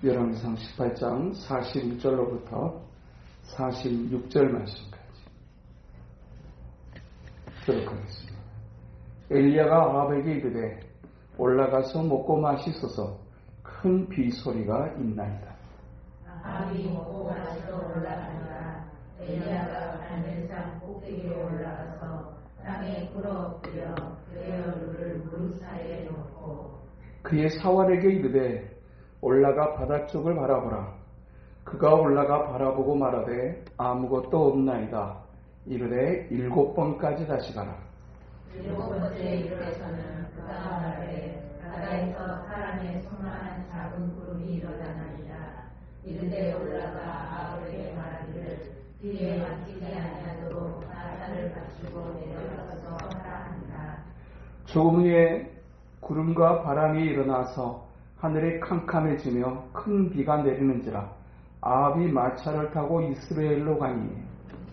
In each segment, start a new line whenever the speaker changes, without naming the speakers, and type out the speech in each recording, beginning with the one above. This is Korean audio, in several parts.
열왕기상 18장 41절로부터 46절 말씀까지 듣도록 하겠습니다. 엘리야가 아합에게 이르되 올라가서 먹고 마시소서. 큰 비소리가 있나이다.
아합이 먹고 마시러 올라가니라. 엘리야가 갈멜산 꼭대기에 올라가서 땅에 꿇어엎드려 그의 얼굴을 무릎 사이에 놓고
그의 사환에게 이르되 올라가 바다 쪽을 바라보라. 그가 올라가 바라보고 말하되 아무것도 없나이다. 이르되 7번까지 다시 가라.
7번째 이르러서는 그가 말하되 바다에서 사람의 손만한 작은 구름이 일어나나이다. 이르되 올라가 아합에게 말하기를 뒤에 막히지 아니하도록 바다를 갖추고 내려가서 하라 하니라.
조금 후에 구름과 바람이 일어나서 하늘이 캄캄해지며 큰 비가 내리는지라. 아합이 마차를 타고 이스라엘로 가니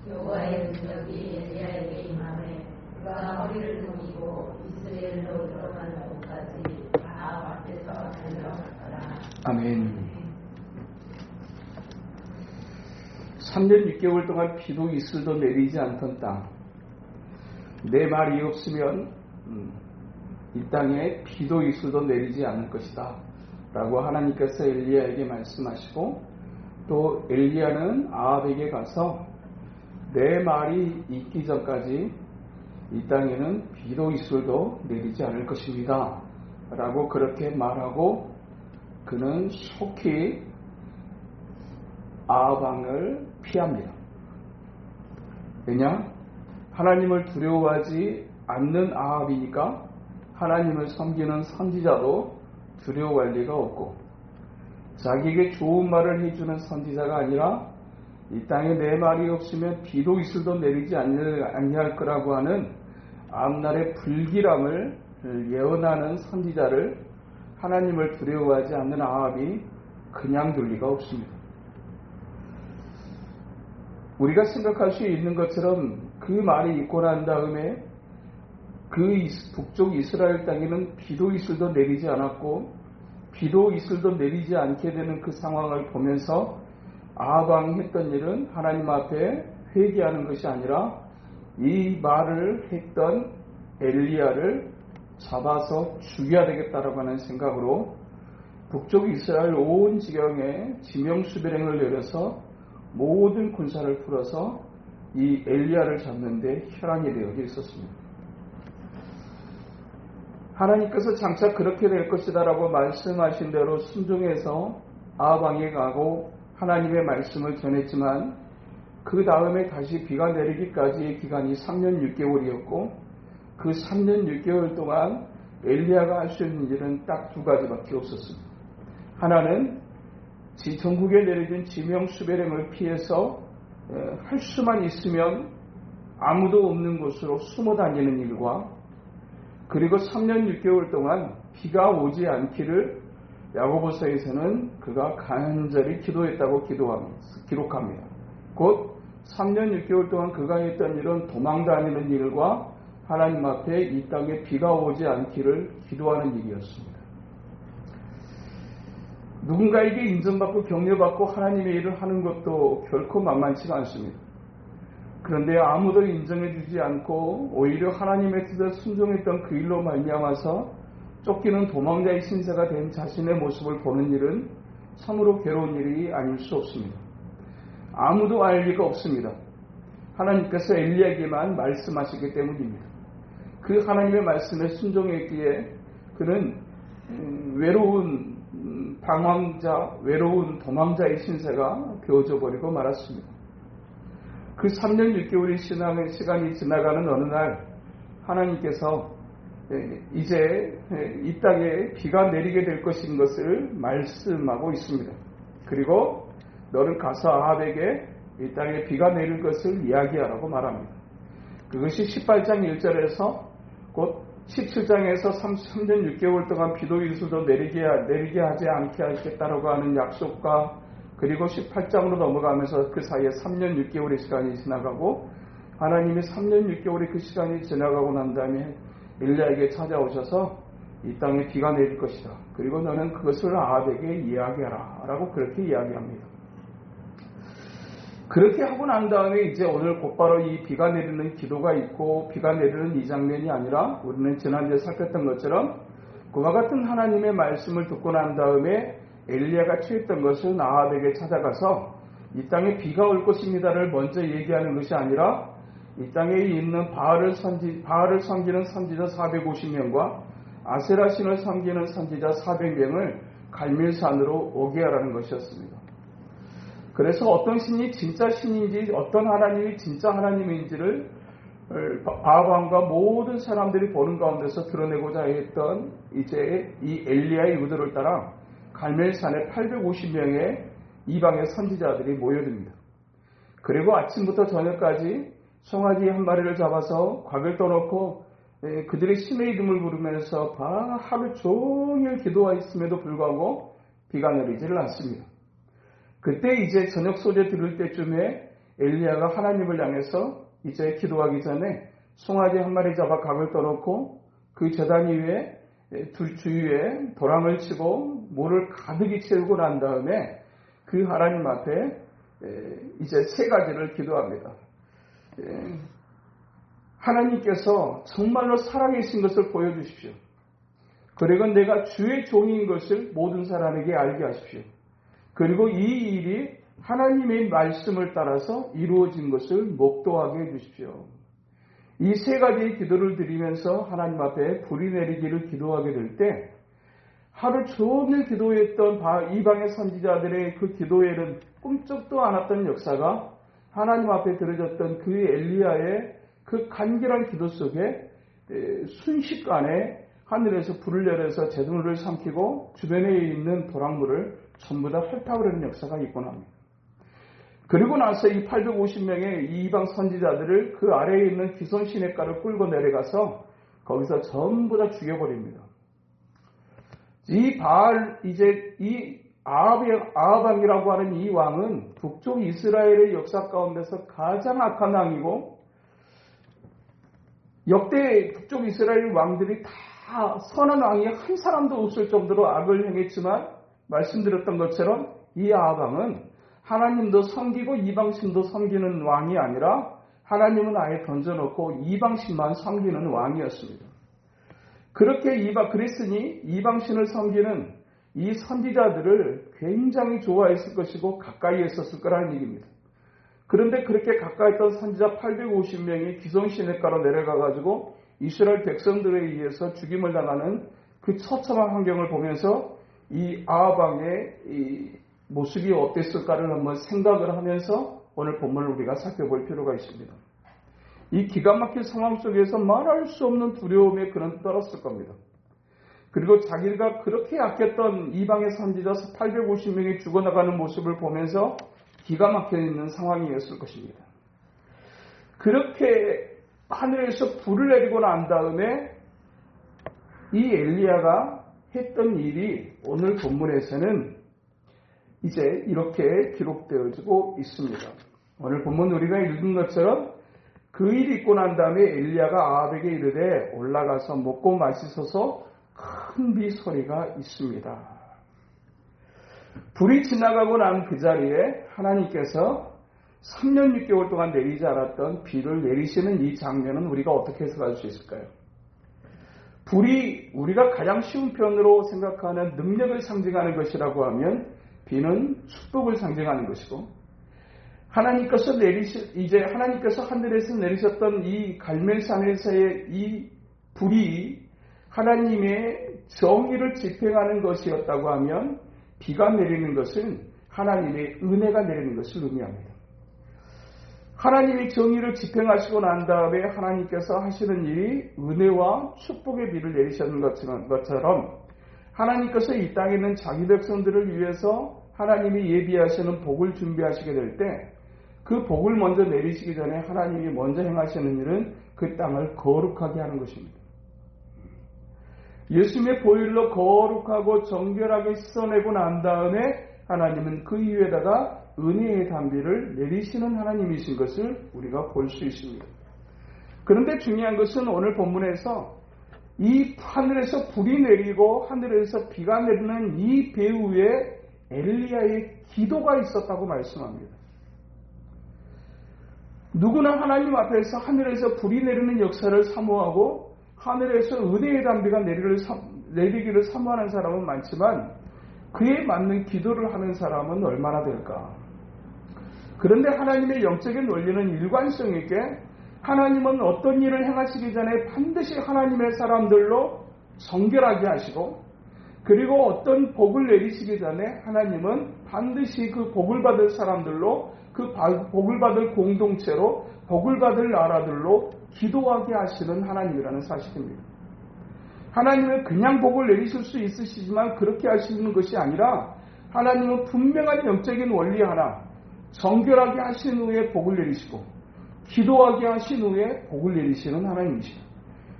여호와의 능력이 엘리야에게 임하매 그가 허리를 동이고 이스라엘로 들어가는 곳까지 아합 앞에서 달려갔더라.
아멘. 3년 6개월 동안 비도 이슬도 내리지 않던 땅. 내 말이 없으면 이 땅에 비도 이슬도 내리지 않을 것이다 라고 하나님께서 엘리야에게 말씀하시고, 또 엘리야는 아합에게 가서 내 말이 있기 전까지 이 땅에는 비도 이슬도 내리지 않을 것입니다 라고 그렇게 말하고, 그는 속히 아합 왕을 피합니다. 왜냐? 하나님을 두려워하지 않는 아합이니까 하나님을 섬기는 선지자도 두려워할 리가 없고, 자기에게 좋은 말을 해주는 선지자가 아니라 이 땅에 내 말이 없으면 비도 이슬도 내리지 아니할 거라고 하는 앞날의 불길함을 예언하는 선지자를 하나님을 두려워하지 않는 아합이 그냥 둘 리가 없습니다. 우리가 생각할 수 있는 것처럼 그 말이 있고 난 다음에 그 북쪽 이스라엘 땅에는 비도 이슬도 내리지 않았고 비도 이슬도 내리지 않게 되는 그 상황을 보면서 아합 왕이 했던 일은 하나님 앞에 회개하는 것이 아니라 이 말을 했던 엘리야를 잡아서 죽여야 되겠다라고 하는 생각으로 북쪽 이스라엘 온 지경에 지명수배령을 내려서 모든 군사를 풀어서 이 엘리야를 잡는 데 혈안이 되어져 있었습니다. 하나님께서 장차 그렇게 될 것이다 라고 말씀하신 대로 순종해서 아합 왕에 가고 하나님의 말씀을 전했지만, 그 다음에 다시 비가 내리기까지의 기간이 3년 6개월이었고 그 3년 6개월 동안 엘리야가 할 수 있는 일은 딱 2가지밖에 없었습니다. 하나는 전국에 내려진 지명수배령을 피해서 할 수만 있으면 아무도 없는 곳으로 숨어 다니는 일과, 그리고 3년 6개월 동안 비가 오지 않기를 야고보서에서는 그가 간절히 기도했다고 기록합니다. 곧 3년 6개월 동안 그가 했던 일은 도망 다니는 일과 하나님 앞에 이 땅에 비가 오지 않기를 기도하는 일이었습니다. 누군가에게 인정받고 격려받고 하나님의 일을 하는 것도 결코 만만치가 않습니다. 그런데 아무도 인정해주지 않고 오히려 하나님의 뜻에 순종했던 그 일로 말미암아서 쫓기는 도망자의 신세가 된 자신의 모습을 보는 일은 참으로 괴로운 일이 아닐 수 없습니다. 아무도 알 리가 없습니다. 하나님께서 엘리야에게만 말씀하시기 때문입니다. 그 하나님의 말씀에 순종했기에 그는 외로운 방황자, 외로운 도망자의 신세가 되어져 버리고 말았습니다. 그 3년 6개월의 시간이 지나가는 어느 날 하나님께서 이제 이 땅에 비가 내리게 될 것인 것을 말씀하고 있습니다. 그리고 너는 가서 아합에게 이 땅에 비가 내릴 것을 이야기하라고 말합니다. 그것이 18장 1절에서 곧 17장에서 3년 6개월 동안 비도 이슬도 내리게 하지 않게 하겠다라고 하는 약속과, 그리고 18장으로 넘어가면서 그 사이에 3년 6개월의 시간이 지나가고 하나님이 3년 6개월의 그 시간이 지나가고 난 다음에 엘리야에게 찾아오셔서 이 땅에 비가 내릴 것이다. 그리고 너는 그것을 아합에게 이야기하라 라고 그렇게 이야기합니다. 그렇게 하고 난 다음에 이제 오늘 곧바로 이 비가 내리는 기도가 있고 비가 내리는 이 장면이 아니라 우리는 지난주에 살폈던 것처럼 그와 같은 하나님의 말씀을 듣고 난 다음에 엘리야가 취했던 것은 아합에게 찾아가서 이 땅에 비가 올 것입니다를 먼저 얘기하는 것이 아니라 이 땅에 있는 바알을 섬기는 선지자 450명과 아세라 신을 섬기는 선지자 400명을 갈멜산으로 오게 하라는 것이었습니다. 그래서 어떤 신이 진짜 신인지 어떤 하나님이 진짜 하나님인지를 아합과 모든 사람들이 보는 가운데서 드러내고자 했던 이제 이 엘리야의 의도를 따라 갈멜산에 850명의 이방의 선지자들이 모여듭니다. 그리고 아침부터 저녁까지 송아지 한 마리를 잡아서 곽을 떠놓고 그들의 신의 이름을 부르면서 하루 종일 기도하였음에도 불구하고 비가 내리지를 않습니다. 그때 이제 저녁 소리 들을 때쯤에 엘리야가 하나님을 향해서 이제 기도하기 전에 송아지 한 마리 잡아 곽을 떠놓고 그 제단 위에 주위에 도랑을 치고 물을 가득히 채우고 난 다음에 그 하나님 앞에 이제 세 가지를 기도합니다. 하나님께서 정말로 살아계신 것을 보여주십시오. 그리고 내가 주의 종인 것을 모든 사람에게 알게 하십시오. 그리고 이 일이 하나님의 말씀을 따라서 이루어진 것을 목도하게 해주십시오. 이 세 가지의 기도를 드리면서 하나님 앞에 불이 내리기를 기도하게 될 때 하루 종일 기도했던 이방의 선지자들의 그 기도에는 꿈쩍도 않았던 역사가 하나님 앞에 들어졌던 그 엘리야의 그 간절한 기도 속에 순식간에 하늘에서 불을 내려서 재물을 삼키고 주변에 있는 도랑물을 전부 다 핥아버리는 역사가 있곤 합니다. 그리고 나서 이 850명의 이방 선지자들을 그 아래에 있는 기손 시냇가를 끌고 내려가서 거기서 전부 다 죽여버립니다. 이 아합왕이라고 하는 이 왕은 북쪽 이스라엘의 역사 가운데서 가장 악한 왕이고 역대 북쪽 이스라엘 왕들이 다 선한 왕이 한 사람도 없을 정도로 악을 행했지만 말씀드렸던 것처럼 이 아합왕은 하나님도 섬기고 이방신도 섬기는 왕이 아니라 하나님은 아예 던져놓고 이방신만 섬기는 왕이었습니다. 그렇게 그랬으니 이방신을 섬기는 이 선지자들을 굉장히 좋아했을 것이고 가까이 했었을 거라는 얘기입니다. 그런데 그렇게 가까이 있던 선지자 850명이 기손 시냇가로 내려가가지고 이스라엘 백성들에 의해서 죽임을 당하는 그 처참한 환경을 보면서 이 아합왕의 이 모습이 어땠을까를 한번 생각을 하면서 오늘 본문을 우리가 살펴볼 필요가 있습니다. 이 기가 막힌 상황 속에서 말할 수 없는 두려움에 그는 떨었을 겁니다. 그리고 자기가 그렇게 아꼈던 이방의 선지자 850명이 죽어나가는 모습을 보면서 기가 막혀 있는 상황이었을 것입니다. 그렇게 하늘에서 불을 내리고 난 다음에 이 엘리야가 했던 일이 오늘 본문에서는 이제 이렇게 기록되어지고 있습니다. 오늘 본문 우리가 읽은 것처럼 그 일이 있고 난 다음에 엘리야가 아합에게 이르되 올라가서 먹고 마시소서 큰 비 소리가 있습니다. 불이 지나가고 난 그 자리에 하나님께서 3년 6개월 동안 내리지 않았던 비를 내리시는 이 장면은 우리가 어떻게 해석할 수 있을까요? 불이 우리가 가장 쉬운 편으로 생각하는 능력을 상징하는 것이라고 하면 비는 축복을 상징하는 것이고 하나님께서 하늘에서 내리셨던 이 갈멜산에서의 이 불이 하나님의 정의를 집행하는 것이었다고 하면 비가 내리는 것은 하나님의 은혜가 내리는 것을 의미합니다. 하나님이 정의를 집행하시고 난 다음에 하나님께서 하시는 일이 은혜와 축복의 비를 내리시는 것처럼 하나님께서 이 땅에 있는 자기 백성들을 위해서 하나님이 예비하시는 복을 준비하시게 될 때 그 복을 먼저 내리시기 전에 하나님이 먼저 행하시는 일은 그 땅을 거룩하게 하는 것입니다. 예수님의 보혈로 거룩하고 정결하게 씻어내고 난 다음에 하나님은 그 위에다가 은혜의 단비를 내리시는 하나님이신 것을 우리가 볼 수 있습니다. 그런데 중요한 것은 오늘 본문에서 이 하늘에서 불이 내리고 하늘에서 비가 내리는 이 배후에 엘리야의 기도가 있었다고 말씀합니다. 누구나 하나님 앞에서 하늘에서 불이 내리는 역사를 사모하고 하늘에서 은혜의 담비가 내리기를 사모하는 사람은 많지만 그에 맞는 기도를 하는 사람은 얼마나 될까? 그런데 하나님의 영적인 원리는 일관성있게 하나님은 어떤 일을 행하시기 전에 반드시 하나님의 사람들로 정결하게 하시고 그리고 어떤 복을 내리시기 전에 하나님은 반드시 그 복을 받을 사람들로 그 복을 받을 공동체로 복을 받을 나라들로 기도하게 하시는 하나님이라는 사실입니다. 하나님은 그냥 복을 내리실 수 있으시지만 그렇게 하시는 것이 아니라 하나님은 분명한 영적인 원리 하나 정결하게 하신 후에 복을 내리시고 기도하게 하신 후에 복을 내리시는 하나님이시다.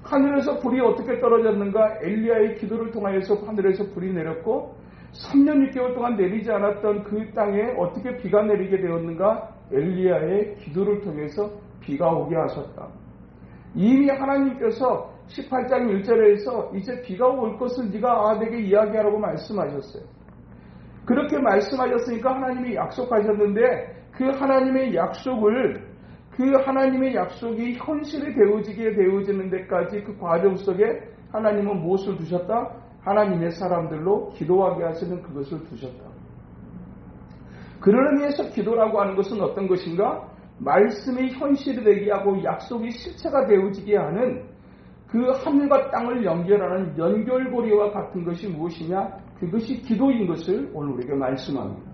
하늘에서 불이 어떻게 떨어졌는가? 엘리야의 기도를 통하여서 하늘에서 불이 내렸고 3년 6개월 동안 내리지 않았던 그 땅에 어떻게 비가 내리게 되었는가? 엘리야의 기도를 통해서 비가 오게 하셨다. 이미 하나님께서 18장 1절에서 이제 비가 올 것을 네가 아합에게 이야기하라고 말씀하셨어요. 그렇게 말씀하셨으니까 하나님이 약속하셨는데 그 하나님의 약속이 현실이 되어지는 데까지 그 과정 속에 하나님은 무엇을 두셨다? 하나님의 사람들로 기도하게 하시는 그것을 두셨다. 그런 의미에서 기도라고 하는 것은 어떤 것인가? 말씀이 현실이 되게 하고 약속이 실체가 되어지게 하는 그 하늘과 땅을 연결하는 연결고리와 같은 것이 무엇이냐? 그것이 기도인 것을 오늘 우리에게 말씀합니다.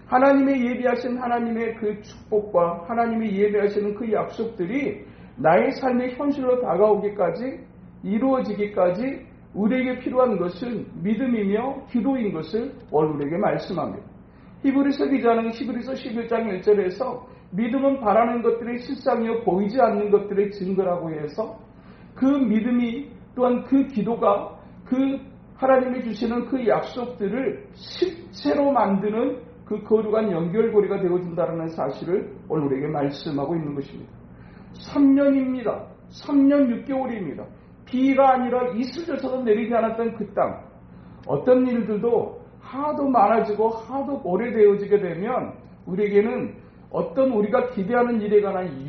하나님의 예비하신 하나님의 그 축복과 하나님의 예비하시는 그 약속들이 나의 삶의 현실로 다가오기까지 이루어지기까지 우리에게 필요한 것은 믿음이며 기도인 것을 오늘 우리에게 말씀합니다. 히브리서 기자는 히브리서 11장 1절에서 믿음은 바라는 것들의 실상이요 보이지 않는 것들의 증거라고 해서 그 믿음이 또한 그 기도가 그 하나님이 주시는 그 약속들을 실체로 만드는 그 거룩한 연결고리가 되어준다는 사실을 오늘 우리에게 말씀하고 있는 것입니다. 3년입니다. 3년 6개월입니다. 비가 아니라 이슬조차도 내리지 않았던 그 땅. 어떤 일들도 하도 많아지고 하도 오래되어지게 되면 우리에게는 어떤 우리가 기대하는 일에 관한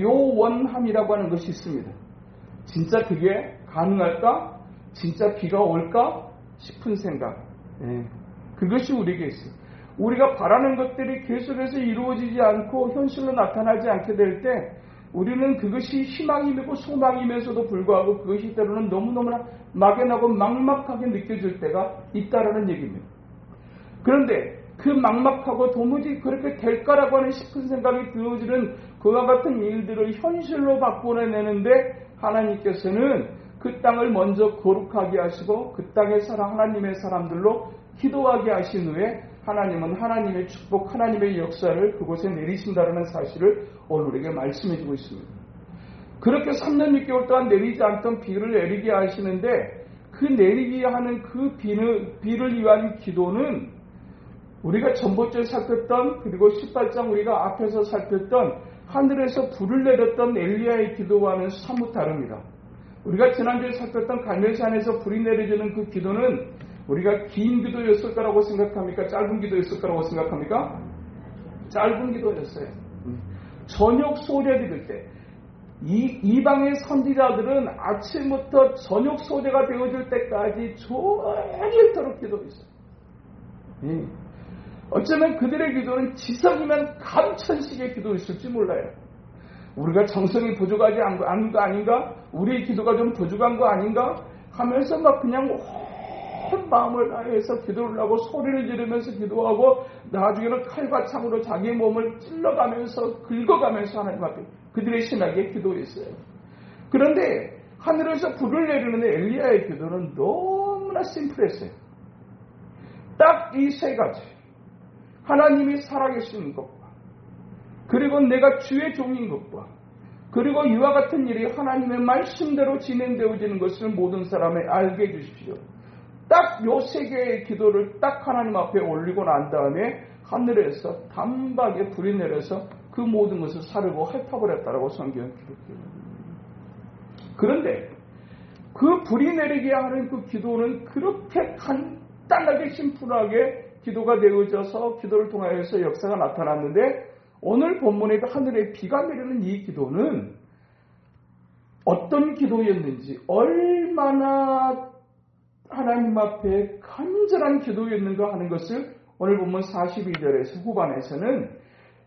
요원함이라고 하는 것이 있습니다. 진짜 그게 가능할까? 진짜 비가 올까? 싶은 생각. 그것이 우리에게 있어요. 우리가 바라는 것들이 계속해서 이루어지지 않고 현실로 나타나지 않게 될 때 우리는 그것이 희망이고 소망이면서도 불구하고 그것이 때로는 너무너무나 막연하고 막막하게 느껴질 때가 있다라는 얘기입니다. 그런데 그 막막하고 도무지 그렇게 될까라고 하는 싶은 생각이 들어지는 그와 같은 일들을 현실로 바꿔내는데 하나님께서는 그 땅을 먼저 거룩하게 하시고 그 땅에 하나님의 사람들로 기도하게 하신 후에 하나님은 하나님의 축복, 하나님의 역사를 그곳에 내리신다는 사실을 오늘 우리에게 말씀해주고 있습니다. 그렇게 3년 6개월 동안 내리지 않던 비를 내리게 하시는데 그 내리게 하는 그 비를 위한 기도는 우리가 전번주에 살폈던 그리고 18장 우리가 앞에서 살폈던 하늘에서 불을 내렸던 엘리야의 기도와는 사뭇 다릅니다. 우리가 지난주에 살폈던 갈멜산에서 불이 내려지는 그 기도는 우리가 긴 기도였을 거라고 생각합니까? 짧은 기도였을 거라고 생각합니까? 짧은 기도였어요. 저녁 소재 드릴 때 이방의 선지자들은 아침부터 저녁 소재가 되어질 때까지 종일토록 기도했어요. 어쩌면 그들의 기도는 지성이면 감천식의 기도였을지 몰라요. 우리가 정성이 부족하지 않은 거 아닌가? 우리의 기도가 좀 부족한 거 아닌가? 하면서 막 그냥 온 마음을 다해서 기도를 하고 소리를 지르면서 기도하고 나중에는 칼과 창으로 자기의 몸을 찔러가면서 긁어가면서 하나님 앞에 그들의 신학에 기도했어요. 그런데 하늘에서 불을 내리는 엘리야의 기도는 너무나 심플했어요. 딱 이 세 가지. 하나님이 살아계시는 것과 그리고 내가 주의 종인 것과 그리고 이와 같은 일이 하나님의 말씀대로 진행되어지는 것을 모든 사람에 알게 해주십시오. 딱 요 세 개의 기도를 딱 하나님 앞에 올리고 난 다음에 하늘에서 단박에 불이 내려서 그 모든 것을 사르고 핥아버렸다라고 성경은 기록해요. 그런데 그 불이 내리게 하는 그 기도는 그렇게 간단하게 심플하게 기도가 되어져서 기도를 통하여서 역사가 나타났는데, 오늘 본문에도 하늘에 비가 내리는 이 기도는 어떤 기도였는지, 얼마나 하나님 앞에 간절한 기도였는가 하는 것을 오늘 본문 42절에서 후반에서는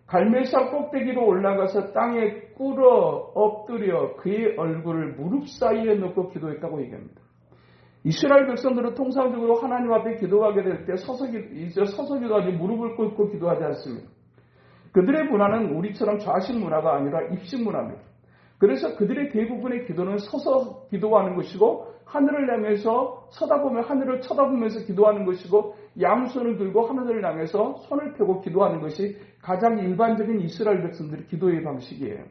갈멜산 꼭대기로 올라가서 땅에 꿇어 엎드려 그의 얼굴을 무릎 사이에 놓고 기도했다고 얘기합니다. 이스라엘 백성들은 통상적으로 하나님 앞에 기도하게 될 때 서서 기도하지 무릎을 꿇고 기도하지 않습니다. 그들의 문화는 우리처럼 좌식 문화가 아니라 입식 문화입니다. 그래서 그들의 대부분의 기도는 서서 기도하는 것이고, 하늘을 향해서 하늘을 쳐다보면서 기도하는 것이고, 양손을 들고 하늘을 향해서 손을 펴고 기도하는 것이 가장 일반적인 이스라엘 백성들의 기도의 방식이에요.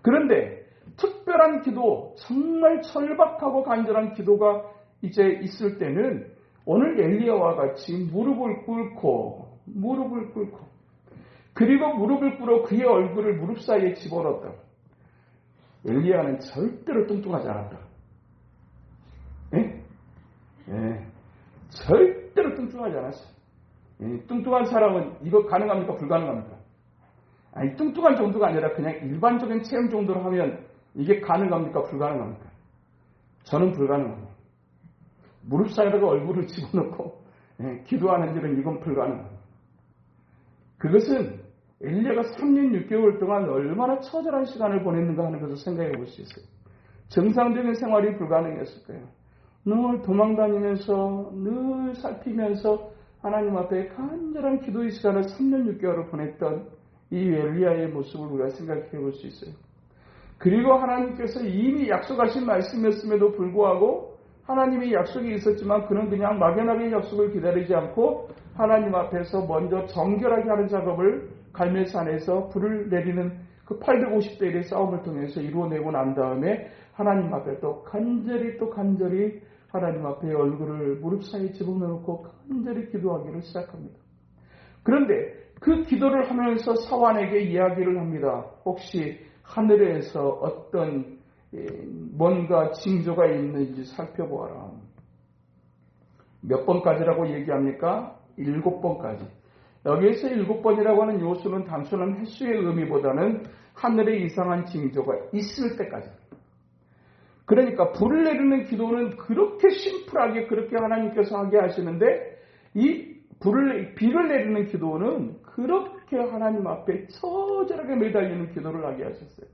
그런데 특별한 기도, 정말 절박하고 간절한 기도가 이제 있을 때는 오늘 엘리야와 같이 무릎을 꿇고 그리고 무릎을 꿇어 그의 얼굴을 무릎 사이에 집어넣었다. 엘리야는 절대로 뚱뚱하지 않았다. 예? 예. 절대로 뚱뚱하지 않았어요. 예. 뚱뚱한 사람은 이거 가능합니까? 불가능합니까? 아니, 뚱뚱한 정도가 아니라 그냥 일반적인 체형 정도로 하면 이게 가능합니까? 불가능합니까? 저는 불가능합니다. 무릎 사이에다가 얼굴을 집어넣고 기도하는 일은 이건 불가능합니다. 그것은 엘리야가 3년 6개월 동안 얼마나 처절한 시간을 보냈는가 하는 것을 생각해 볼 수 있어요. 정상적인 생활이 불가능했을 거예요. 늘 도망다니면서 늘 살피면서 하나님 앞에 간절한 기도의 시간을 3년 6개월을 보냈던 이 엘리야의 모습을 우리가 생각해 볼 수 있어요. 그리고 하나님께서 이미 약속하신 말씀이었음에도 불구하고 하나님의 약속이 있었지만 그는 그냥 막연하게 약속을 기다리지 않고 하나님 앞에서 먼저 정결하게 하는 작업을 갈멜산에서 불을 내리는 그 850대 1의 싸움을 통해서 이루어내고 난 다음에 하나님 앞에 또 간절히 하나님 앞에 얼굴을 무릎 사이에 집어넣고 간절히 기도하기를 시작합니다. 그런데 그 기도를 하면서 사환에게 이야기를 합니다. 혹시 하늘에서 어떤 뭔가 징조가 있는지 살펴보아라. 몇 번까지라고 얘기합니까? 7번까지. 여기에서 7번이라고 하는 요수는 단순한 횟수의 의미보다는 하늘에 이상한 징조가 있을 때까지. 그러니까 불을 내리는 기도는 그렇게 심플하게 그렇게 하나님께서 하게 하시는데, 이 비를 내리는 기도는 그렇게 하나님 앞에 처절하게 매달리는 기도를 하게 하셨어요.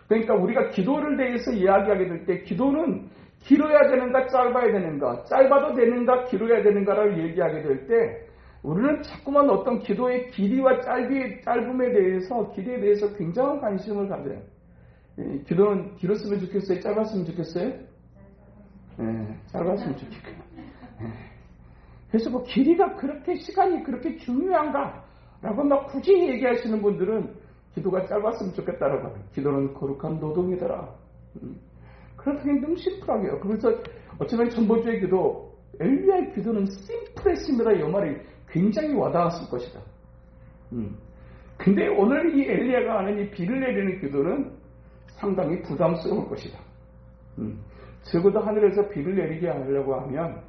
그러니까 우리가 기도를 대해서 이야기하게 될 때 기도는 길어야 되는가 짧아야 되는가, 짧아도 되는가 길어야 되는가를 얘기하게 될 때 우리는 자꾸만 어떤 기도의 길이와 짧음에 대해서 길이에 대해서 굉장한 관심을 가져요. 기도는 길었으면 좋겠어요? 짧았으면 좋겠어요? 짧았으면 좋겠고요. 그래서 뭐 길이가 그렇게 시간이 그렇게 중요한가? 라고 막 굳이 얘기하시는 분들은 기도가 짧았으면 좋겠다라고 하요. 기도는 거룩한 노동이더라. 그렇다면 너무 심플하게요. 그래서 어쩌면 전번주의 기도, 엘리야의 기도는 심플했습니다. 이 말이 굉장히 와닿았을 것이다. 근데 오늘 이 엘리야가 하는 이 비를 내리는 기도는 상당히 부담스러울 것이다. 적어도 하늘에서 비를 내리게 하려고 하면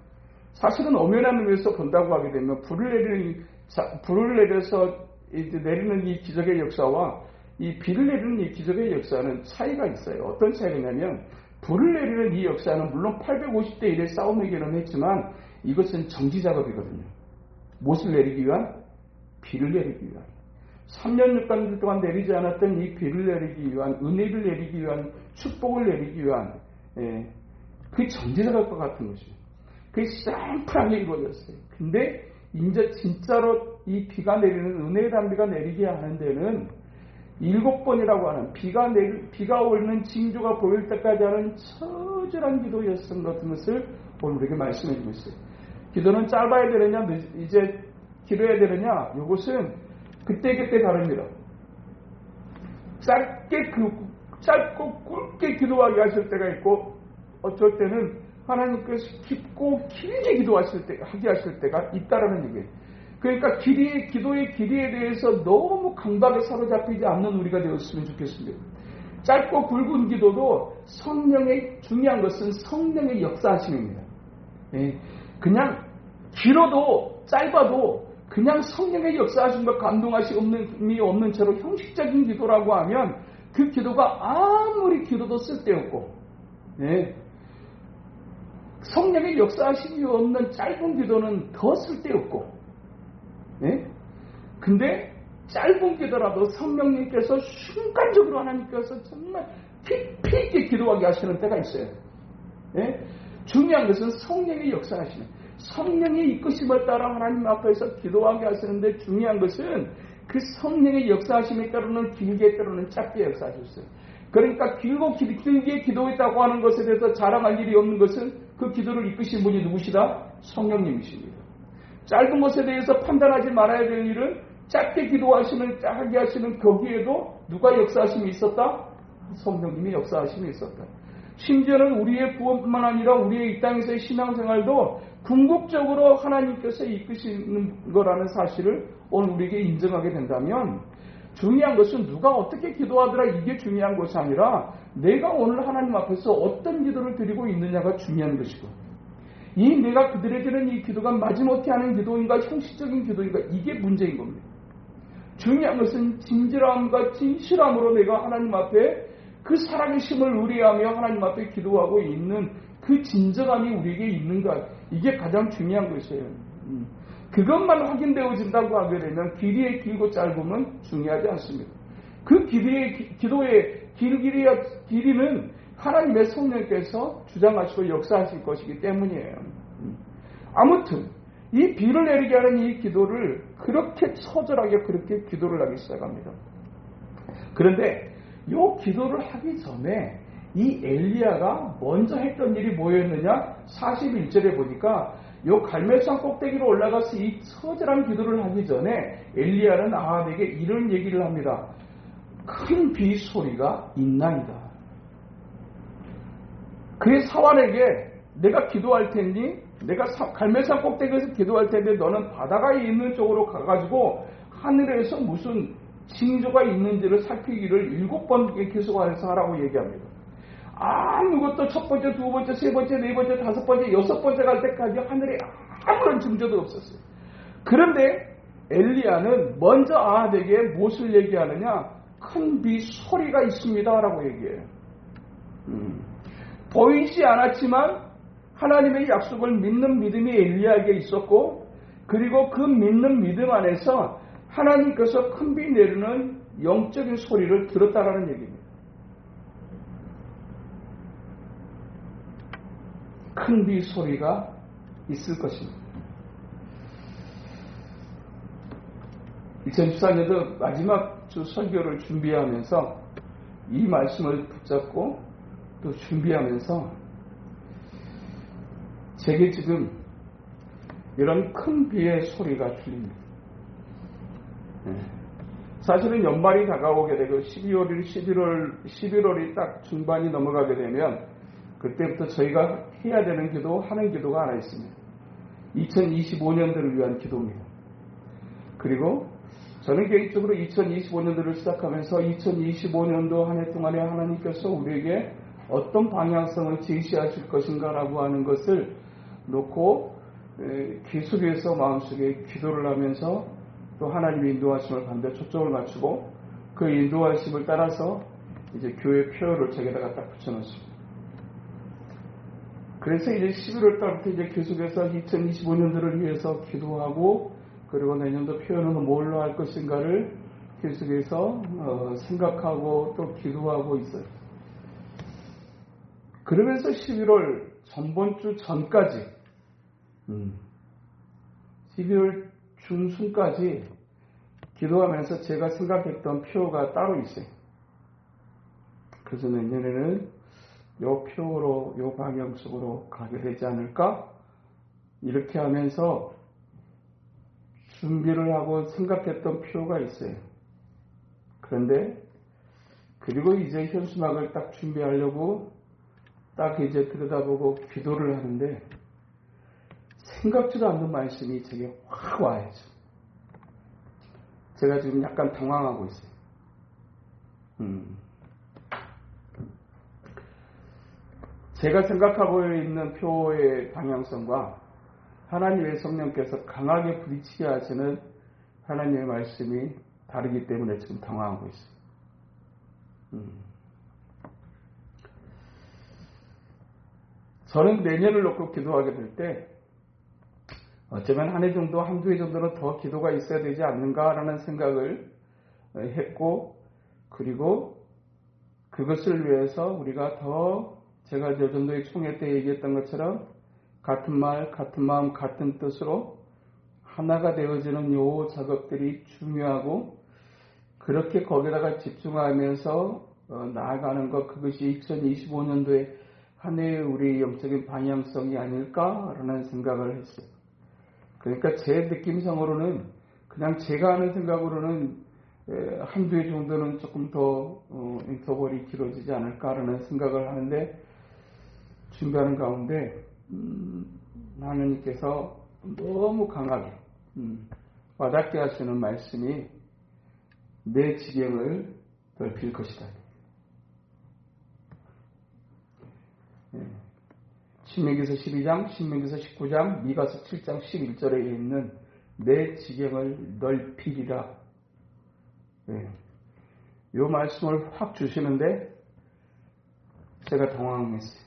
사실은 엄연한 의미에서 본다고 하게 되면 불을 내려서 이제 내리는 이 기적의 역사와 이 비를 내리는 이 기적의 역사는 차이가 있어요. 어떤 차이냐면 불을 내리는 이 역사는 물론 850대 1의 싸움이기는 했지만 이것은 정지 작업이거든요. 무엇을 내리기 위한? 비를 내리기 위한. 3년 6개월 동안 내리지 않았던 이 비를 내리기 위한, 은혜를 내리기 위한, 축복을 내리기 위한, 그게 정지 작업과 같은 것이에요. 그게 심플하게 이루어졌어요. 근데 이제 진짜로 이 비가 내리는 은혜의 단비가 내리게 하는 데는 7번이라고 하는 비가 오르는 징조가 보일 때까지 하는 처절한 기도였던 것을 오늘 우리에게 말씀해 주고 있어요. 기도는 짧아야 되느냐, 이제 길어야 되느냐, 이것은 그때그때 다릅니다. 짧고 굵게 기도하게 하실 때가 있고, 어쩔 때는 하나님께서 깊고 길게 하게 하실 때가 있다라는 얘기예요. 그러니까 기도의 길이에 대해서 너무 강박에 사로잡히지 않는 우리가 되었으면 좋겠습니다. 짧고 굵은 기도도 성령의 중요한 것은 성령의 역사하심입니다. 예, 그냥 길어도 짧아도 그냥 성령의 역사하심과 감동하심이 없는 채로 형식적인 기도라고 하면 그 기도가 아무리 길어도 쓸데없고, 예, 성령의 역사하심이 없는 짧은 기도는 더 쓸데없고, 예? 근데 짧은 기도라도 성령님께서 순간적으로 하나님께서 정말 깊이 있게 기도하게 하시는 때가 있어요. 예? 중요한 것은 성령의 역사하시는, 성령의 이끄심을 따라 하나님 앞에서 기도하게 하시는데 중요한 것은 그 성령의 역사하심에 따르는 길게 때로는 짧게 역사하셨어요. 그러니까 길고 길게 기도했다고 하는 것에 대해서 자랑할 일이 없는 것은 그 기도를 이끄신 분이 누구시다? 성령님이십니다. 짧은 것에 대해서 판단하지 말아야 될 일은 짧게 하게 하시는 거기에도 누가 역사하심이 있었다? 성령님이 역사하심이 있었다. 심지어는 우리의 구원뿐만 아니라 우리의 이 땅에서의 신앙생활도 궁극적으로 하나님께서 이끄시는 거라는 사실을 오늘 우리에게 인정하게 된다면, 중요한 것은 누가 어떻게 기도하더라 이게 중요한 것이 아니라 내가 오늘 하나님 앞에서 어떤 기도를 드리고 있느냐가 중요한 것이고, 이 내가 그들에게 드리는 이 기도가 마지못해 하는 기도인가 형식적인 기도인가 이게 문제인 겁니다. 중요한 것은 진실함과 진실함으로 내가 하나님 앞에 그 살아계심을 의뢰하며 하나님 앞에 기도하고 있는 그 진정함이 우리에게 있는가, 이게 가장 중요한 것이에요. 그것만 확인되어진다고 하게 되면 길이의 길고 짧음은 중요하지 않습니다. 그 기도의 길이는 하나님의 성령께서 주장하시고 역사하실 것이기 때문이에요. 아무튼 이 비를 내리게 하는 이 기도를 그렇게 처절하게 그렇게 기도를 하기 시작합니다. 그런데 이 기도를 하기 전에 이 엘리야가 먼저 했던 일이 뭐였느냐? 41절에 보니까 이 갈멜산 꼭대기로 올라가서 이 처절한 기도를 하기 전에 엘리야는 아합에게 이런 얘기를 합니다. 큰 비 소리가 있나이다. 그의 사환에게 내가 기도할 테니, 내가 갈멜산 꼭대기에서 기도할 텐데 너는 바다가 있는 쪽으로 가가지고 하늘에서 무슨 징조가 있는지를 살피기를 7번 계속해서 하라고 얘기합니다. 아무것도 첫 번째, 두 번째, 세 번째, 네 번째, 다섯 번째, 여섯 번째 갈 때까지 하늘에 아무런 징조도 없었어요. 그런데 엘리야는 먼저 아합에게 무엇을 얘기하느냐? 큰 비 소리가 있습니다 라고 얘기해요. 보이지 않았지만 하나님의 약속을 믿는 믿음이 엘리야에게 있었고, 그리고 그 믿는 믿음 안에서 하나님께서 큰 비 내리는 영적인 소리를 들었다라는 얘기입니다. 큰 비 소리가 있을 것입니다. 2014년도 마지막 주 설교를 준비하면서 이 말씀을 붙잡고 또 준비하면서 제게 지금 이런 큰 비의 소리가 들립니다. 사실은 연말이 다가오게 되고 11월이 딱 중반이 넘어가게 되면 그때부터 저희가 해야 되는 기도, 하는 기도가 하나 있습니다. 2025년도를 위한 기도입니다. 그리고 저는 개인적으로 2025년도를 시작하면서 2025년도 한 해 동안에 하나님께서 우리에게 어떤 방향성을 제시하실 것인가라고 하는 것을 놓고 계속해서 마음속에 기도를 하면서 또 하나님의 인도하심을 반대 초점을 맞추고 그 인도하심을 따라서 이제 교회 표어를 저기다가 딱 붙여놓습니다. 그래서 이제 11월 달부터 이제 계속해서 2025년도를 위해서 기도하고, 그리고 내년도 표현은 뭘로 할 것인가를 계속해서 생각하고 또 기도하고 있어요. 그러면서 11월 전번 주 전까지 12월 중순까지 기도하면서 제가 생각했던 표가 따로 있어요. 그래서 내년에는 이 표로, 이 방향 속으로 가게 되지 않을까? 이렇게 하면서 준비를 하고 생각했던 표가 있어요. 그런데 그리고 이제 현수막을 딱 준비하려고 딱 이제 들여다보고 기도를 하는데 생각지도 않는 말씀이 제게 확 와야죠. 제가 지금 약간 당황하고 있어요. 제가 생각하고 있는 표의 방향성과 하나님의 성령께서 강하게 부딪히게 하시는 하나님의 말씀이 다르기 때문에 지금 당황하고 있어요. 저는 내년을 놓고 기도하게 될 때 어쩌면 한 해 정도, 한두 해 정도는 더 기도가 있어야 되지 않는가라는 생각을 했고, 그리고 그것을 위해서 우리가 더 제가 저 정도의 총회 때 얘기했던 것처럼 같은 말, 같은 마음, 같은 뜻으로 하나가 되어지는 요 작업들이 중요하고, 그렇게 거기다가 집중하면서 나아가는 것, 그것이 2025년도에 한 해의 우리 영적인 방향성이 아닐까라는 생각을 했어요. 그러니까 제 느낌상으로는 그냥 제가 하는 생각으로는 한두 해 정도는 조금 더 인터벌이 길어지지 않을까라는 생각을 하는데, 준비하는 가운데 하나님께서 너무 강하게 와닿게 하시는 말씀이 내 지경을 넓힐 것이다. 신명기서 12장, 신명기서 19장, 미가서 7장 11절에 있는 내 지경을 넓히리라. 이 말씀을 확 주시는데 제가 당황했어요.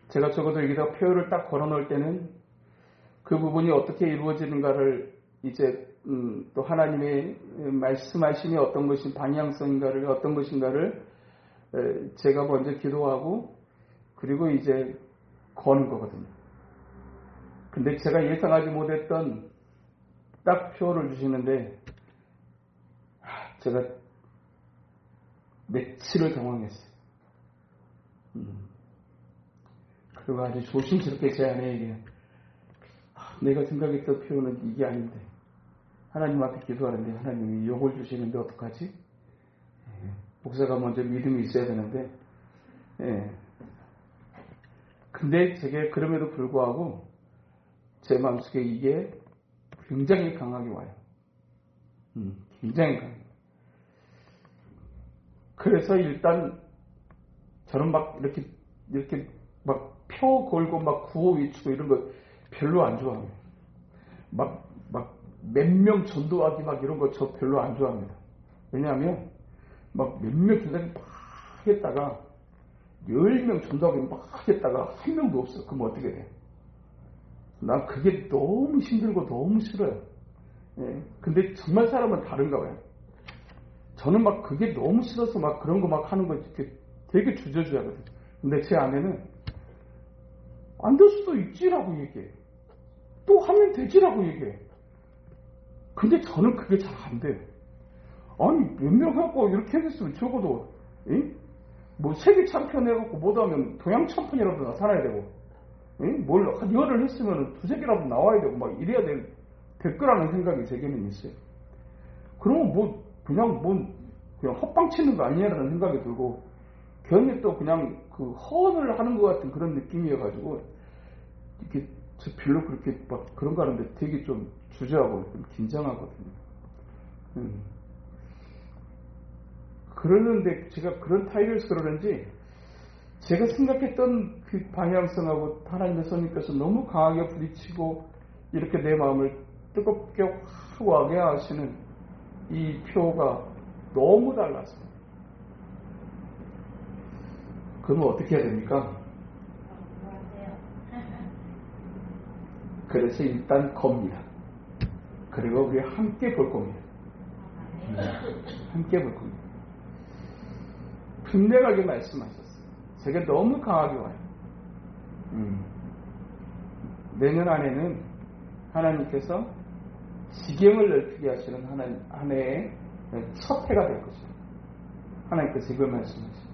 제가 적어도 여기다 표를 딱 걸어놓을 때는 그 부분이 어떻게 이루어지는가를 이제 또 하나님의 말씀하심이 어떤 것인 방향성인가를 어떤 것인가를 제가 먼저 기도하고 그리고 이제 거는 거거든요. 근데 제가 예상하지 못했던 딱 표를 주시는데 제가 며칠을 당황했어요. 그리고 아주 조심스럽게 제 아내에게 내가 생각했던 표현은 이게 아닌데 하나님 앞에 기도하는데 하나님이 욕을 주시는데 어떡하지? 목사가 먼저 믿음이 있어야 되는데 근데 제게 그럼에도 불구하고 제 마음속에 이게 굉장히 강하게 와요. 굉장히 강해요. 그래서 일단 저는 막 이렇게 막 표 걸고 막 구호 외치고 이런 거 별로 안 좋아해요. 막 몇 명 전도하기 막 이런 거 저 별로 안 좋아합니다. 왜냐하면 막 몇 명 전도하기 막 했다가 10명 전도하기 막 했다가 한 명도 없어. 그럼 어떻게 돼? 난 그게 너무 힘들고 너무 싫어요. 근데 정말 사람은 다른가 봐요. 저는 막 그게 너무 싫어서 막 그런 거 막 하는 거 되게 주저주저하거든요. 근데 제 아내는 안 될 수도 있지라고 얘기해. 또 하면 되지라고 얘기해. 근데 저는 그게 잘 안 돼요. 아니 몇 명 해갖고 이렇게 해줬으면 적어도 뭐 세계 챔피언 해갖고 못하면 동양 챔피언이라도 나타나야 되고 뭘 한 열을 했으면 두세 개라도 나와야 되고 막 이래야 될 거라는 생각이 제게는 있어요. 그러면 그냥 헛방 치는 거 아니냐라는 생각이 들고 괜히 또 그냥 그 허언을 하는 것 같은 그런 느낌이어가지고 이렇게 저 별로 그렇게 막 그런 거 하는데 되게 좀 주저하고 좀 긴장하거든요. 그러는데 제가 그런 타입에서 그러는지 제가 생각했던 그 방향성하고 하나님의 선생님께서 너무 강하게 부딪히고 이렇게 내 마음을 뜨겁게 확 와게 하시는 이 표가 너무 달랐어요. 그러면 어떻게 해야 됩니까? 그래서 일단 겁니다. 그리고 우리 함께 볼 겁니다. 함께 볼 겁니다. 분명하게 말씀하셨어요. 제게 너무 강하게 와요. 내년 안에는 하나님께서 지경을 넓히게 하시는 한 해의 첫 해가 될 것입니다. 하나님께서 이걸 말씀하십니다.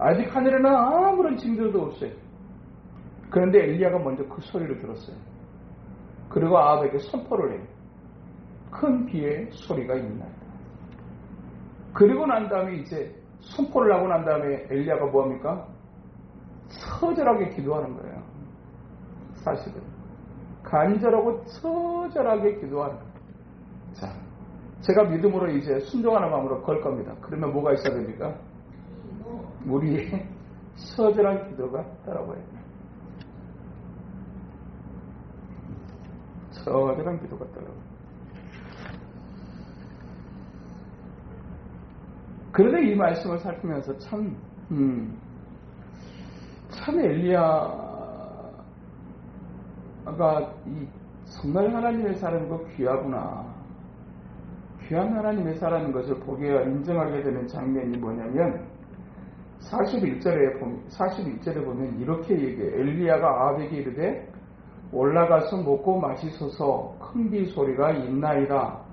아직 하늘에는 아무런 징조도 없어요. 그런데 엘리야가 먼저 그 소리를 들었어요. 그리고 아합에게 선포를 해요. 큰 비의 소리가 있나이다. 그리고 난 다음에 이제 선포를 하고 난 다음에 엘리야가 뭐합니까? 처절하게 기도하는 거예요. 사실은 간절하고 처절하게 기도하는 거예요. 자, 제가 믿음으로 이제 순종하는 마음으로 걸 겁니다. 그러면 뭐가 있어야 됩니까? 우리의 처절한 기도가 따라와야 돼요. 처절한 기도가 따라와요. 그런데 이 말씀을 살피면서 참 엘리야가 정말 하나님의 사람이고 귀하구나. 귀한 하나님의 사람인 것을 보게 인정하게 되는 장면이 뭐냐면 41절에 보면 이렇게 얘기해요. 엘리야가 아합에게 이르되 올라가서 먹고 마시소서 큰 비 소리가 있나이다.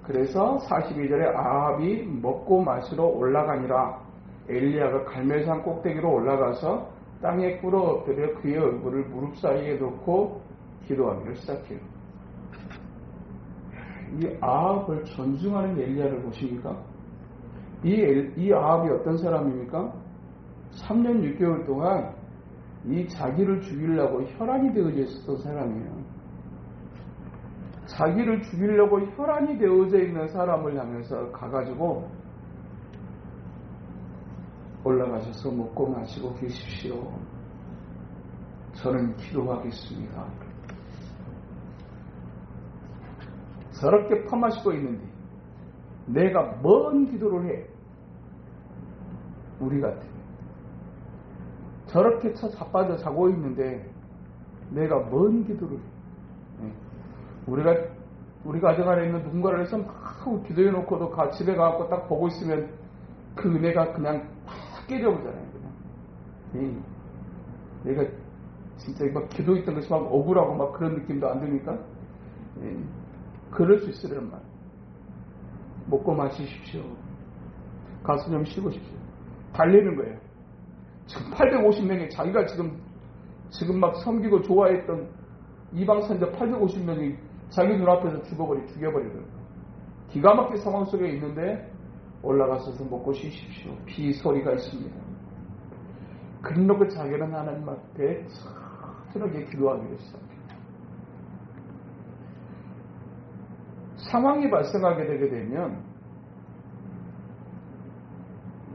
그래서 42절에 아합이 먹고 마시러 올라가니라. 엘리야가 갈멜산 꼭대기로 올라가서 땅에 꿇어 엎드려 그의 얼굴을 무릎 사이에 놓고 기도하기를 시작해요. 이 아합을 존중하는 엘리야를 보십니까? 이 아합이 어떤 사람입니까? 3년 6개월 동안 이 자기를 죽이려고 혈안이 되어져 있었던 사람이에요. 자기를 죽이려고 혈안이 되어져 있는 사람을 향해서 가가지고 올라가셔서 먹고 마시고 계십시오. 저는 기도하겠습니다. 저렇게 퍼마시고 있는데 내가 뭔 기도를 해? 우리 같으면 저렇게 자빠져 자고 있는데 내가 뭔 기도를 해? 우리 가정 안에 있는 누군가를 해서 막 기도해 놓고도 집에 가서 딱 보고 있으면 그 은혜가 그냥 팍 깨져오잖아요. 그냥. 내가 진짜 막 기도했던 것이 막 억울하고 막 그런 느낌도 안 듭니까? 그럴 수 있으란 말. 먹고 마시십시오. 가서 좀 쉬고 싶시오. 달리는 거예요. 지금 850명이 자기가 지금 막 섬기고 좋아했던 이방 선자 850명이 자기 눈앞에서 죽여버리는 기가 막힌 상황 속에 있는데 올라가셔서 먹고 쉬십시오. 비 소리가 있습니다. 그러고 자기는 하나님 앞에 처절하게 기도하기로 시작해요. 상황이 발생하게 되게 되면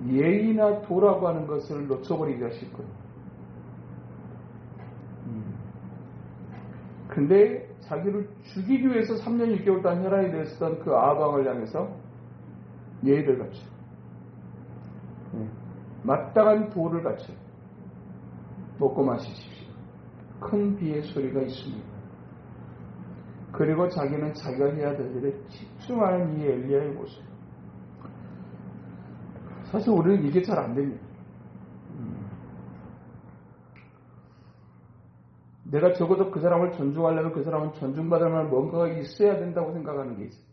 예의나 도라고 하는 것을 놓쳐버리기가 쉽거든요. 근데 자기를 죽이기 위해서 3년 6개월 동안 혈안이 되었던 그 아방을 향해서 예의를 갖춰. 마땅한 도를 갖춰. 먹고 마시십시오. 큰 비의 소리가 있습니다. 그리고 자기는 자기가 해야 될 일에 집중하는 이 엘리야의 모습. 사실 우리는 이게 잘 안 됩니다. 내가 적어도 그 사람을 존중하려면 그 사람은 존중받을 만한 뭔가가 있어야 된다고 생각하는 게 있어요.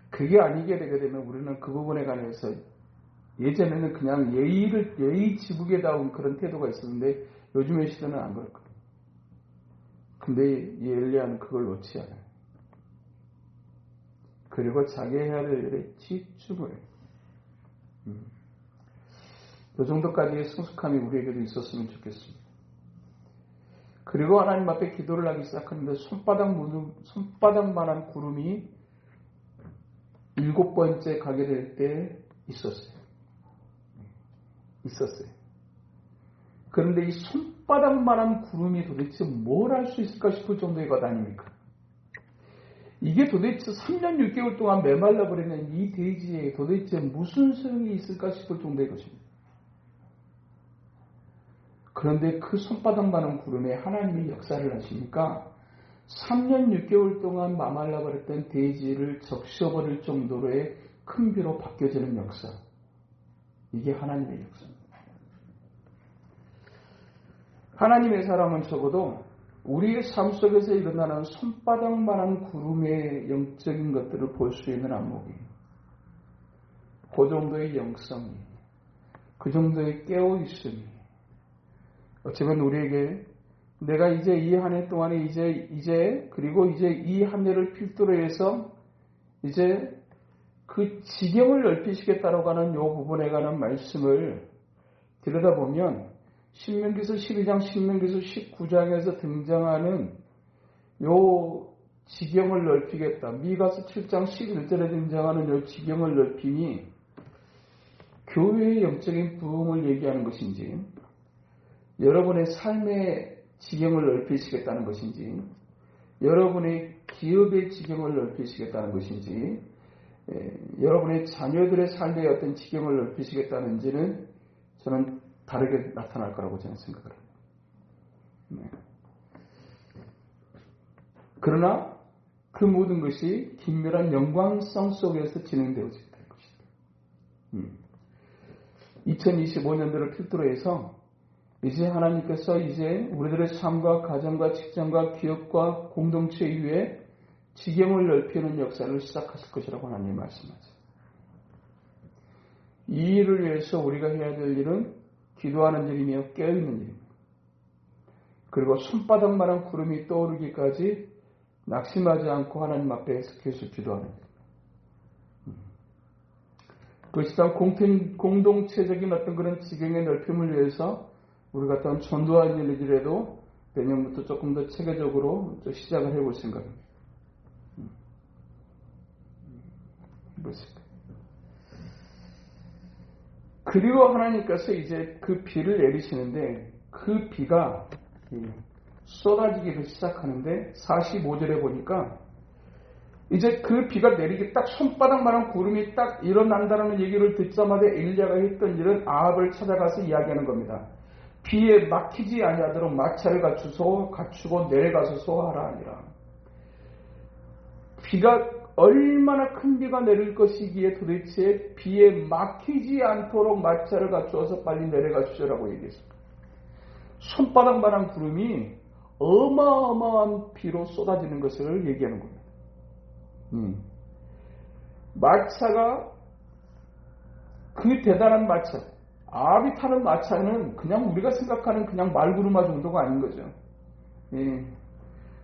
그게 아니게 되게 되면 우리는 그 부분에 관해서 예전에는 그냥 예의 지국에다운 그런 태도가 있었는데 요즘의 시대는 안 그럴 거예요. 근데 이 엘리야는 그걸 놓지 않아요. 그리고 자기 해야 될 일에 집중을 해요. 이 정도까지의 성숙함이 우리에게도 있었으면 좋겠습니다. 그리고 하나님 앞에 기도를 하기 시작하는데 손바닥만한 구름이 7번째 가게 될 때 있었어요. 그런데 이 손바닥만한 구름이 도대체 뭘 할 수 있을까 싶을 정도의 것 아닙니까? 이게 도대체 3년 6개월 동안 메말라버리는 이 대지에 도대체 무슨 소용이 있을까 싶을 정도의 것입니다. 그런데 그 손바닥만한 구름에 하나님이 역사를 하시니까 3년 6개월 동안 마말라버렸던 대지를 적셔버릴 정도로의 큰 비로 바뀌어지는 역사. 이게 하나님의 역사입니다. 하나님의 사람은 적어도 우리의 삶 속에서 일어나는 손바닥만한 구름의 영적인 것들을 볼 수 있는 안목이, 그 정도의 영성이, 그 정도의 깨어있음이, 어쩌면 우리에게 내가 이제 이 한 해 동안에 그리고 이 한 해를 필두로 해서 이제 그 지경을 넓히시겠다라고 하는 이 부분에 관한 말씀을 들여다보면 신명기서 12장, 신명기서 19장에서 등장하는 요 지경을 넓히겠다. 미가서 7장 11절에 등장하는 요 지경을 넓힘이 교회의 영적인 부흥을 얘기하는 것인지, 여러분의 삶의 지경을 넓히시겠다는 것인지, 여러분의 기업의 지경을 넓히시겠다는 것인지, 여러분의 자녀들의 삶의 어떤 지경을 넓히시겠다는지는 저는 다르게 나타날 거라고 저는 생각을 합니다. 네. 그러나 그 모든 것이 긴밀한 영광성 속에서 진행되어질 것이다. 2025년도를 필두로 해서 이제 하나님께서 이제 우리들의 삶과 가정과 직장과 기업과 공동체 위에 지경을 넓히는 역사를 시작하실 것이라고 하나님이 말씀하세요. 이 일을 위해서 우리가 해야 될 일은 기도하는 일이며 깨어있는 일입니다. 그리고 손바닥만한 구름이 떠오르기까지 낙심하지 않고 하나님 앞에 계속 기도하는 일. 그것이 단 공동체적인 어떤 그런 지경의 넓힘을 위해서 우리가 어떤 전도할 일이라도 내년부터 조금 더 체계적으로 시작을 해볼 생각입니다. 그리고 하나님께서 이제 그 비를 내리시는데 그 비가 쏟아지기를 시작하는데 45절에 보니까 이제 그 비가 내리기 딱 손바닥만한 구름이 딱 일어난다는 얘기를 듣자마자 엘리야가 했던 일은 아합을 찾아가서 이야기하는 겁니다. 비에 막히지 아니하도록 마차를 갖추고 내려가서 소화하라 하니라. 비가 얼마나 큰 비가 내릴 것이기에 도대체 비에 막히지 않도록 마차를 갖추어서 빨리 내려가십시오라고 얘기했습니다. 손바닥만한 구름이 어마어마한 비로 쏟아지는 것을 얘기하는 겁니다. 마차가 그 대단한 마차, 아합이 타는 마차는 그냥 우리가 생각하는 그냥 말구르마 정도가 아닌 거죠.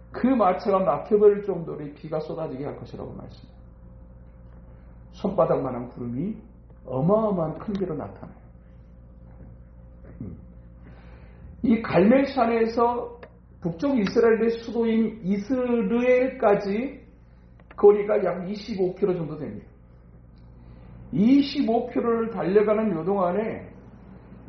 그 마차가 막혀버릴 정도로 비가 쏟아지게 할 것이라고 말씀합니다. 손바닥만한 구름이 어마어마한 큰 비로 나타나요. 이 갈멜산에서 북쪽 이스라엘의 수도인 이스르엘까지 거리가 약 25km 정도 됩니다. 25km를 달려가는 요 동안에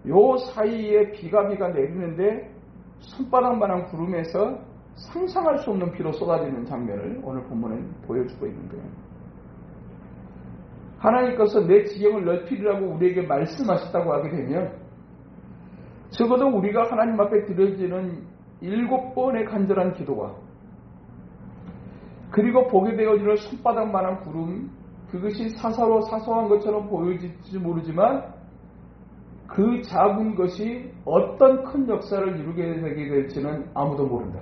요 사이에 비가 내리는데 손바닥만한 구름에서 상상할 수 없는 비로 쏟아지는 장면을 오늘 본문은 보여주고 있는 거예요. 하나님께서 내 지경을 넓히리라고 우리에게 말씀하셨다고 하게 되면 적어도 우리가 하나님 앞에 드려지는 7번의 간절한 기도와 그리고 보게 되어지는 손바닥만한 구름, 그것이 사소한 것처럼 보여질지 모르지만 그 작은 것이 어떤 큰 역사를 이루게 되게 될지는 아무도 모른다.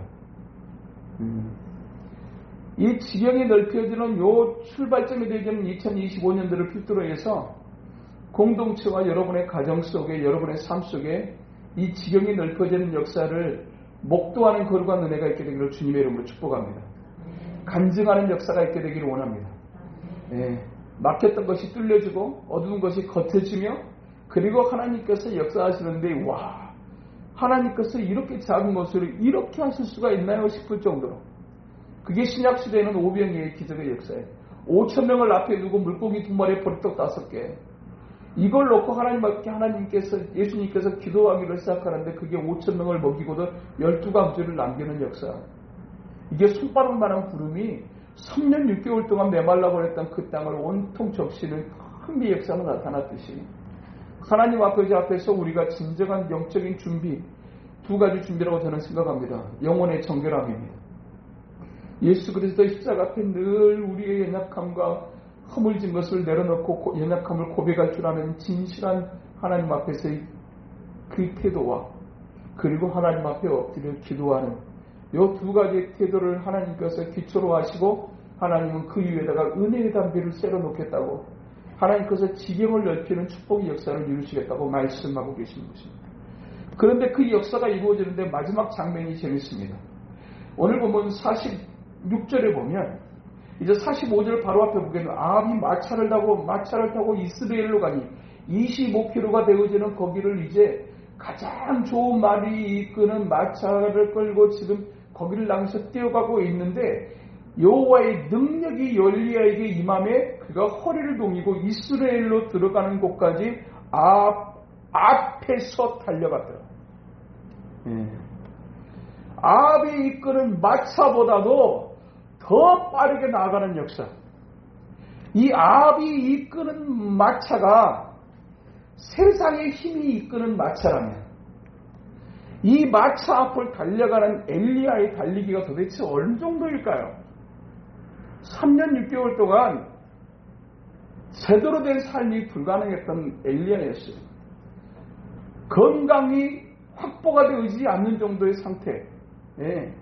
이 지경이 넓혀지는 요 출발점이 되는 2025년도를 필두로 해서 공동체와 여러분의 가정 속에, 여러분의 삶 속에 이 지경이 넓혀지는 역사를 목도하는 거룩한 은혜가 있게 되기를 주님의 이름으로 축복합니다. 간증하는 역사가 있게 되기를 원합니다. 막혔던 것이 뚫려지고 어두운 것이 겉해지며 그리고 하나님께서 역사하시는데 와, 하나님께서 이렇게 작은 것을 이렇게 하실 수가 있나요 싶을 정도로 그게 신약시대에는 오병이의 기적의 역사예요. 5,000명을 앞에 두고 물고기 2마리에 보리떡 5개 이걸 놓고 예수님께서 기도하기를 시작하는데 그게 5,000명을 먹이고도 12강주를 남기는 역사. 이게 손바닥만한 구름이 3년 6개월 동안 메말라 버렸던 그 땅을 온통 적시는 큰 역사가 나타났듯이 하나님 앞에서 우리가 진정한 영적인 준비, 2가지 준비라고 저는 생각합니다. 영혼의 정결함입니다. 예수 그리스도의 십자가 앞에 늘 우리의 연약함과 허물진 것을 내려놓고 연약함을 고백할 줄 아는 진실한 하나님 앞에서의 그 태도와 그리고 하나님 앞에 엎드려 기도하는 이 2가지의 태도를 하나님께서 기초로 하시고 하나님은 그 위에다가 은혜의 담비를 새로 놓겠다고 하나님께서 지경을 넓히는 축복의 역사를 이루시겠다고 말씀하고 계시는 것입니다. 그런데 그 역사가 이루어지는데 마지막 장면이 재밌습니다. 오늘 보면 46절에 보면 이제 45절 바로 앞에 보게 되면 아합이 마차를 타고 이스라엘로 가니 25km가 되어지는 거기를 이제 가장 좋은 말이 이끄는 마차를 끌고 지금 거기를 향해서 뛰어가고 있는데 여호와의 능력이 엘리야에게 임함에 그가 허리를 동이고 이스라엘로 들어가는 곳까지 앞에서 달려갔더라. 예. 아합이 이끄는 마차보다도 더 빠르게 나아가는 역사. 이 아합이 이끄는 마차가 세상의 힘이 이끄는 마차라면 이 마차 앞을 달려가는 엘리야의 달리기가 도대체 어느 정도일까요? 3년 6개월 동안 제대로 된 삶이 불가능했던 엘리야였어요. 건강이 확보가 되지 않는 정도의 상태. 예.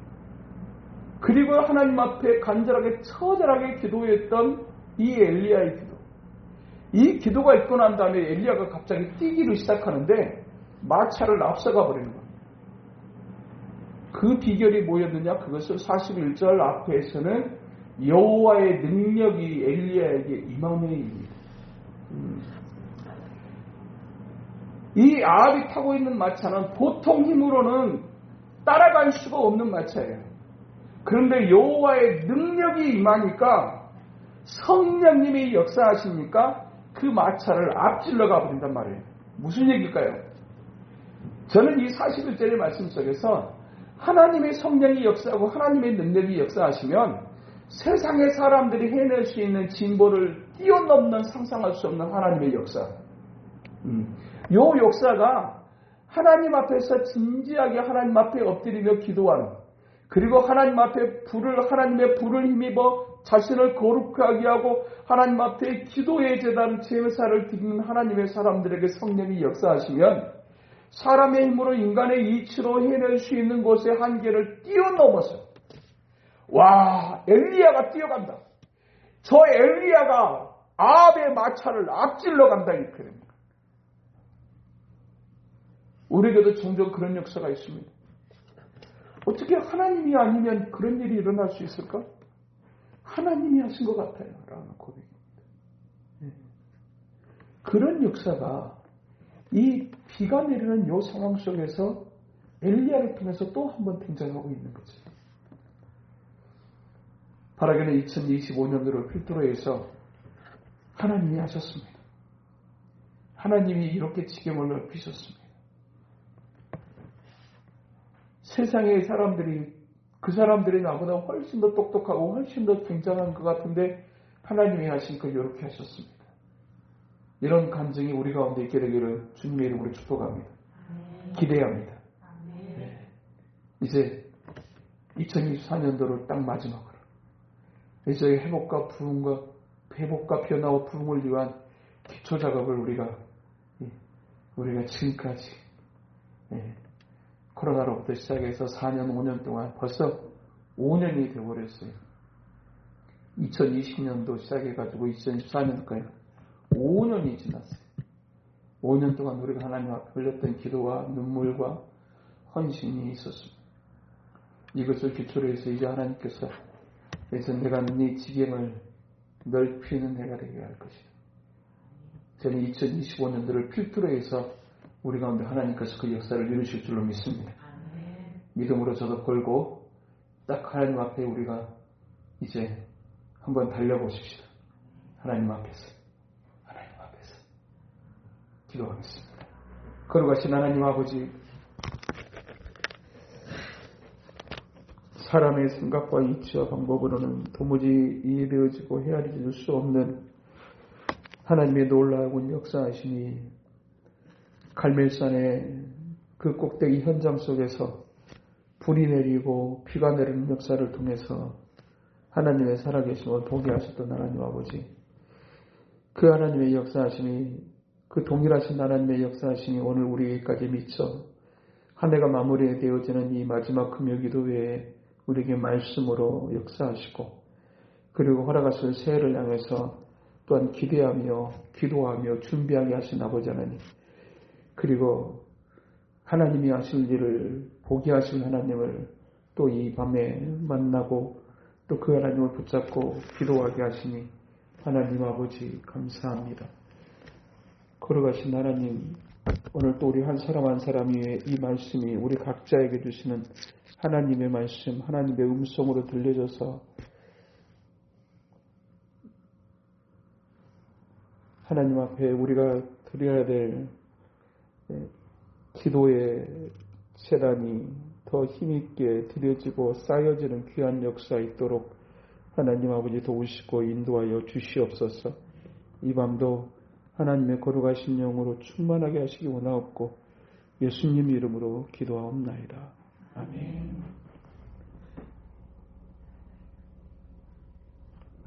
그리고 하나님 앞에 간절하게 처절하게 기도했던 이 엘리야의 기도. 이 기도가 있고 난 다음에 엘리야가 갑자기 뛰기를 시작하는데 마차를 앞서가 버리는 겁니다. 그 비결이 뭐였느냐? 그것을 41절 앞에서는 여호와의 능력이 엘리야에게 임함에 입니다. 이 아합이 타고 있는 마차는 보통 힘으로는 따라갈 수가 없는 마차예요. 그런데 여호와의 능력이 임하니까 성령님이 역사하시니까 그 마차를 앞질러 가버린단 말이에요. 무슨 얘기일까요? 저는 이 41절의 말씀 속에서 하나님의 성령이 역사하고 하나님의 능력이 역사하시면 세상의 사람들이 해낼 수 있는 진보를 뛰어넘는 상상할 수 없는 하나님의 역사. 요 역사가 하나님 앞에서 진지하게 하나님 앞에 엎드리며 기도하는, 그리고 하나님의 불을 힘입어 자신을 거룩하게 하고 하나님 앞에 기도의 제단 제사를 드리는 하나님의 사람들에게 성령이 역사하시면 사람의 힘으로 인간의 이치로 해낼 수 있는 곳의 한계를 뛰어넘어서 와, 엘리야가 뛰어간다. 저 엘리야가 아합의 마차를 앞질러 간다 이렇게 됩니다. 우리에게도 종종 그런 역사가 있습니다. 어떻게 하나님이 아니면 그런 일이 일어날 수 있을까? 하나님이 하신 것 같아요. 라는 고백입니다. 그런 역사가 이 비가 내리는 이 상황 속에서 엘리야를 통해서 또 한 번 등장하고 있는 거죠. 바라기는 2025년도를 필두로 해서 하나님이 하셨습니다. 하나님이 이렇게 지경을 넓히셨습니다. 세상의 사람들이 그 사람들이 나보다 훨씬 더 똑똑하고 훨씬 더 굉장한 것 같은데 하나님이 하신 그 이렇게 하셨습니다. 이런 감정이 우리 가운데 있게 되기를 주님의 이름으로 축복합니다. 기대합니다. 네. 이제 2024년도를 딱 마지막으로 이제 회복과 변화와 부흥을 위한 기초 작업을 우리가 지금까지 코로나로부터 시작해서 4년, 5년 동안 벌써 5년이 되어버렸어요. 2020년도 시작해가지고 2014년까지 5년이 지났어요. 5년 동안 우리가 하나님 앞에 흘렸던 기도와 눈물과 헌신이 있었습니다. 이것을 기초로 해서 이제 하나님께서 이제 내가 네 지경을 넓히는 해가 되게 할 것이다. 저는 2025년도를 필두로 해서 우리 가운데 하나님께서 그 역사를 이루실 줄로 믿습니다. 믿음으로 저도 걸고 딱 하나님 앞에 우리가 이제 한번 달려보십시다. 하나님 앞에서 기도하겠습니다. 거룩하신 하나님 아버지, 사람의 생각과 이치와 방법으로는 도무지 이해되어지고 헤아려질 수 없는 하나님의 놀라운 역사하심이 갈멜산의 그 꼭대기 현장 속에서 불이 내리고 비가 내리는 역사를 통해서 하나님의 살아계심을 보게 하셨던 하나님 아버지, 그 하나님의 역사하심이, 그 동일하신 하나님의 역사하심이 오늘 우리에게까지 미쳐 한 해가 마무리되어지는 이 마지막 금요기도회에 우리에게 말씀으로 역사하시고, 그리고 허락하실 새해를 향해서 또한 기대하며 기도하며 준비하게 하신 아버지 하나님, 그리고 하나님이 하실 일을 보게 하실 하나님을 또 이 밤에 만나고 또 그 하나님을 붙잡고 기도하게 하시니 하나님 아버지 감사합니다. 걸어가신 하나님, 오늘 또 우리 한 사람 한 사람 위에 이 말씀이 우리 각자에게 주시는 하나님의 말씀, 하나님의 음성으로 들려져서 하나님 앞에 우리가 드려야 될 기도의 재단이 더 힘있게 드려지고 쌓여지는 귀한 역사 있도록 하나님 아버지 도우시고 인도하여 주시옵소서. 이 밤도 하나님의 거룩하신 영으로 충만하게 하시기 원하옵고 예수님 이름으로 기도하옵나이다. 아멘.